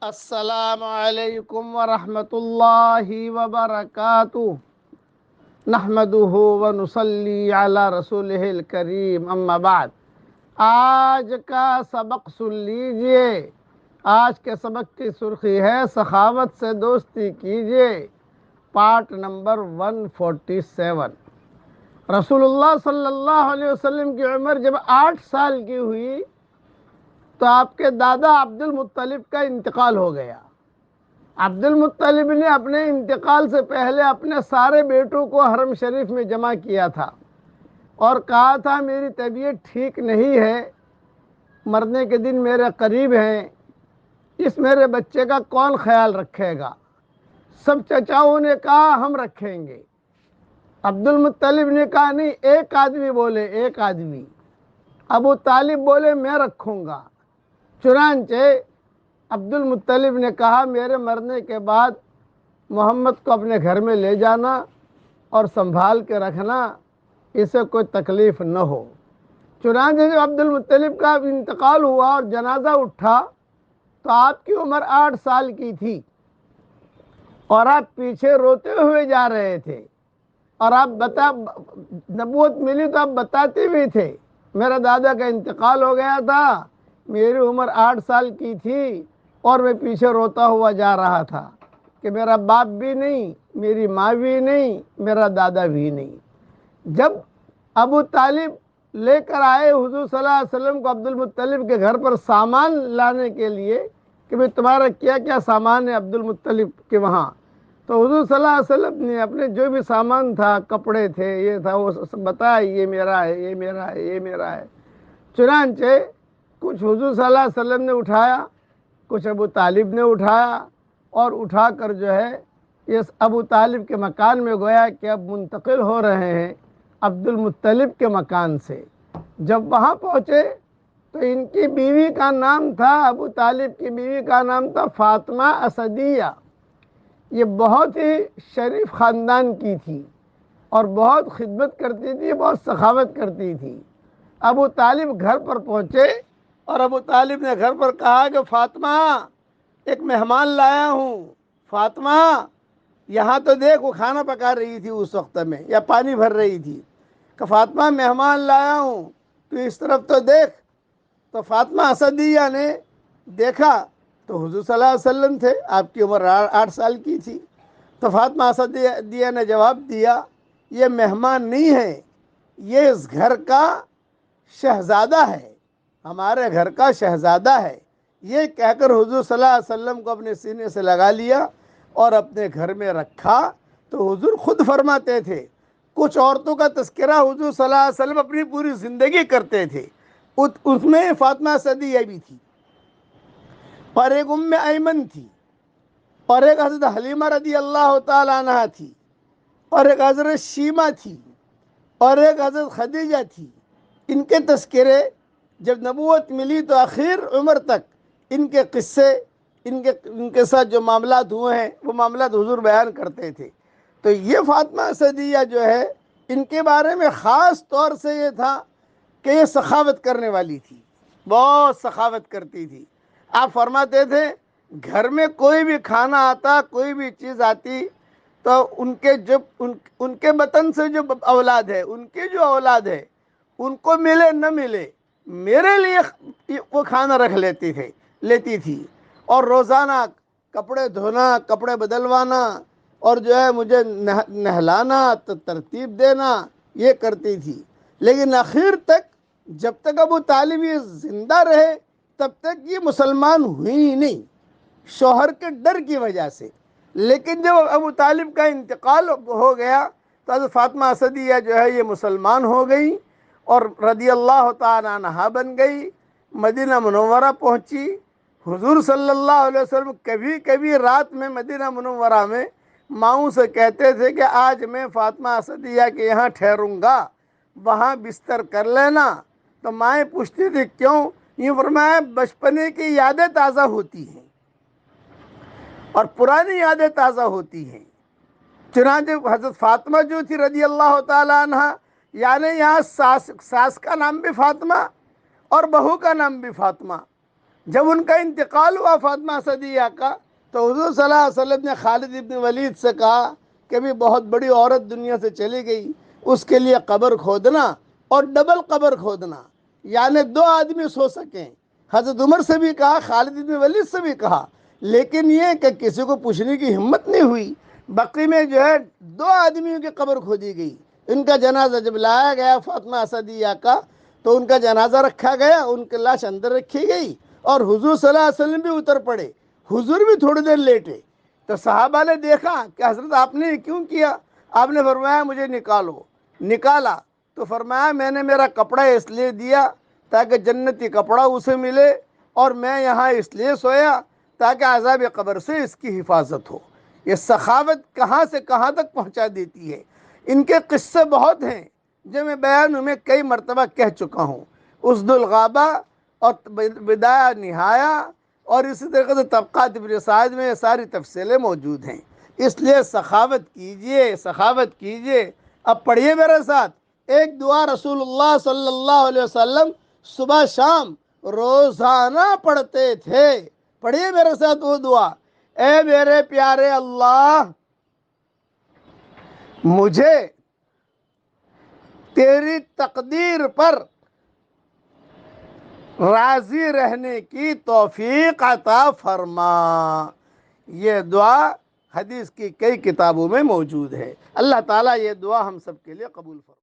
السلام علیکم ورحمۃ اللہ وبرکاتہ نحمدہ ونصلی علی رسولہ الکریم اما بعد۔ آج کا سبق سن لیجئے۔ آج کے سبق کی سرخی ہے سخاوت سے دوستی کیجئے، پارٹ نمبر 147۔ رسول اللہ صلی اللہ علیہ وسلم کی عمر جب 8 سال کی ہوئی تو آپ کے دادا عبد المطلب کا انتقال ہو گیا۔ عبد المطلب نے اپنے انتقال سے پہلے اپنے سارے بیٹوں کو حرم شریف میں جمع کیا تھا اور کہا تھا میری طبیعت ٹھیک نہیں ہے، مرنے کے دن میرے قریب ہیں، اس میرے بچے کا کون خیال رکھے گا؟ سب چچاؤں نے کہا ہم رکھیں گے۔ عبد المطلب نے کہا نہیں، ایک آدمی بولے، ایک آدمی۔ ابو طالب بولے میں رکھوں گا۔ چنانچہ عبد المطلب نے کہا میرے مرنے کے بعد محمد کو اپنے گھر میں لے جانا اور سنبھال کے رکھنا، اسے کوئی تکلیف نہ ہو۔ چنانچہ جب عبد المطلب کا انتقال ہوا اور جنازہ اٹھا تو آپ کی عمر 8 سال کی تھی اور آپ پیچھے روتے ہوئے جا رہے تھے، اور آپ نبوت ملی تو آپ بتاتے بھی تھے میرا دادا کا انتقال ہو گیا تھا، میری عمر 8 سال کی تھی اور میں پیچھے روتا ہوا جا رہا تھا کہ میرا باپ بھی نہیں، میری ماں بھی نہیں، میرا دادا بھی نہیں۔ جب ابو طالب لے کر آئے حضور صلی اللہ علیہ وسلم کو عبد المطلب کے گھر پر سامان لانے کے لیے کہ بھئی تمہارا کیا کیا سامان ہے عبد المطلب کے وہاں، تو حضور صلی اللہ علیہ وسلم نے اپنے جو بھی سامان تھا، کپڑے تھے، یہ تھا، وہ سب بتایا یہ میرا ہے، یہ میرا ہے، یہ میرا ہے۔ چنانچہ کچھ حضور صلی اللہ علیہ وسلم نے اٹھایا، کچھ ابو طالب نے اٹھایا، اور اٹھا کر جو ہے اس ابو طالب کے مکان میں گویا کہ اب منتقل ہو رہے ہیں عبد المطلب کے مکان سے۔ جب وہاں پہنچے تو ان کی بیوی کا نام تھا، ابو طالب کی بیوی کا نام تھا فاطمہ اسدیہ۔ یہ بہت ہی شریف خاندان کی تھی اور بہت خدمت کرتی تھی، بہت سخاوت کرتی تھی۔ ابو طالب گھر پر پہنچے اور ابو طالب نے گھر پر کہا کہ فاطمہ ایک مہمان لایا ہوں، فاطمہ یہاں تو دیکھ، وہ کھانا پکا رہی تھی اس وقت میں یا پانی بھر رہی تھی، کہ فاطمہ مہمان لایا ہوں تو اس طرف تو دیکھ۔ تو فاطمہ اسدیہ نے دیکھا تو حضور صلی اللہ علیہ وسلم تھے، آپ کی عمر 8 سال کی تھی۔ تو فاطمہ اسدیہ نے جواب دیا یہ مہمان نہیں ہے، یہ اس گھر کا شہزادہ ہے، ہمارے گھر کا شہزادہ ہے۔ یہ کہہ کر حضور صلی اللہ علیہ وسلم کو اپنے سینے سے لگا لیا اور اپنے گھر میں رکھا۔ تو حضور خود فرماتے تھے کچھ عورتوں کا تذکرہ حضور صلی اللہ علیہ وسلم اپنی پوری زندگی کرتے تھے، اس میں فاطمہ اسدیہ بھی تھی، اور ایک ام ایمن تھی، اور ایک حضرت حلیمہ رضی اللہ تعالی عنہ تھی، اور ایک حضرت شیمہ تھی، اور ایک حضرت خدیجہ تھی۔ ان کے تذکرے جب نبوت ملی تو آخر عمر تک ان کے قصے، ان کے ساتھ جو معاملات ہوئے ہیں وہ معاملات حضور بیان کرتے تھے۔ تو یہ فاطمہ اسدیہ جو ہے، ان کے بارے میں خاص طور سے یہ تھا کہ یہ سخاوت کرنے والی تھی، بہت سخاوت کرتی تھی۔ آپ فرماتے تھے گھر میں کوئی بھی کھانا آتا، کوئی بھی چیز آتی تو ان کے بطن سے جو اولاد ہے، ان کی جو اولاد ہے، ان کو ملے نہ ملے میرے لیے وہ کھانا رکھ لیتی تھی، اور روزانہ کپڑے دھونا، کپڑے بدلوانا، اور جو ہے مجھے نہلانا، ترتیب دینا، یہ کرتی تھی۔ لیکن آخر تک جب تک ابو طالب یہ زندہ رہے تب تک یہ مسلمان ہوئی ہی نہیں، شوہر کے ڈر کی وجہ سے۔ لیکن جب ابو طالب کا انتقال ہو گیا تو حضرت فاطمہ اسدیہ جو ہے یہ مسلمان ہو گئی اور رضی اللہ تعالی عنہا بن گئی، مدینہ منورہ پہنچی۔ حضور صلی اللہ علیہ وسلم کبھی کبھی رات میں مدینہ منورہ میں ماؤں سے کہتے تھے کہ آج میں فاطمہ اسدیہ کے یہاں ٹھہروں گا، وہاں بستر کر لینا۔ تو مائیں پوچھتی تھی کیوں؟ یہ فرمایا بچپنے کی یادیں تازہ ہوتی ہیں اور پرانی یادیں تازہ ہوتی ہیں۔ چنانچہ حضرت فاطمہ جو تھی رضی اللہ تعالی عنہ، یعنی یہاں ساس کا نام بھی فاطمہ اور بہو کا نام بھی فاطمہ، جب ان کا انتقال ہوا فاطمہ اسدیہ کا تو حضور صلی اللہ علیہ وسلم نے خالد ابن ولید سے کہا کہ بھی بہت بڑی عورت دنیا سے چلی گئی، اس کے لیے قبر کھودنا اور ڈبل قبر کھودنا، یعنی 2 آدمی سو سکیں۔ حضرت عمر سے بھی کہا، خالد ابن ولید سے بھی کہا، لیکن یہ کہ کسی کو پوچھنے کی ہمت نہیں ہوئی۔ بقی میں جو ہے 2 آدمیوں کی قبر کھودی گئی۔ ان کا جنازہ جب لایا گیا فاطمہ اسدیہ کا تو ان کا جنازہ رکھا گیا، ان کی لاش اندر رکھی گئی اور حضور صلی اللہ علیہ وسلم بھی اتر پڑے، حضور بھی تھوڑی دیر لیٹے۔ تو صحابہ نے دیکھا کہ حضرت آپ نے کیوں کیا؟ آپ نے فرمایا مجھے نکالو۔ نکالا تو فرمایا میں نے میرا کپڑا اس لیے دیا تاکہ جنتی کپڑا اسے ملے، اور میں یہاں اس لیے سویا تاکہ عذاب قبر سے اس کی حفاظت ہو۔ یہ سخاوت کہاں سے کہاں تک پہنچا دیتی ہے۔ ان کے قصے بہت ہیں جو میں بیان میں کئی مرتبہ کہہ چکا ہوں، اسد الغابہ اور بدایہ نہایہ اور اسی طریقے سے طبقات ابن سعد میں یہ ساری تفصیلیں موجود ہیں۔ اس لیے سخاوت کیجئے، سخاوت کیجئے۔ اب پڑھیے میرے ساتھ ایک دعا رسول اللہ صلی اللہ علیہ وسلم صبح شام روزانہ پڑھتے تھے۔ پڑھیے میرے ساتھ وہ دعا، اے میرے پیارے اللہ، مجھے تیری تقدیر پر راضی رہنے کی توفیق عطا فرما۔ یہ دعا حدیث کی کئی کتابوں میں موجود ہے۔ اللہ تعالیٰ یہ دعا ہم سب کے لیے قبول فرما۔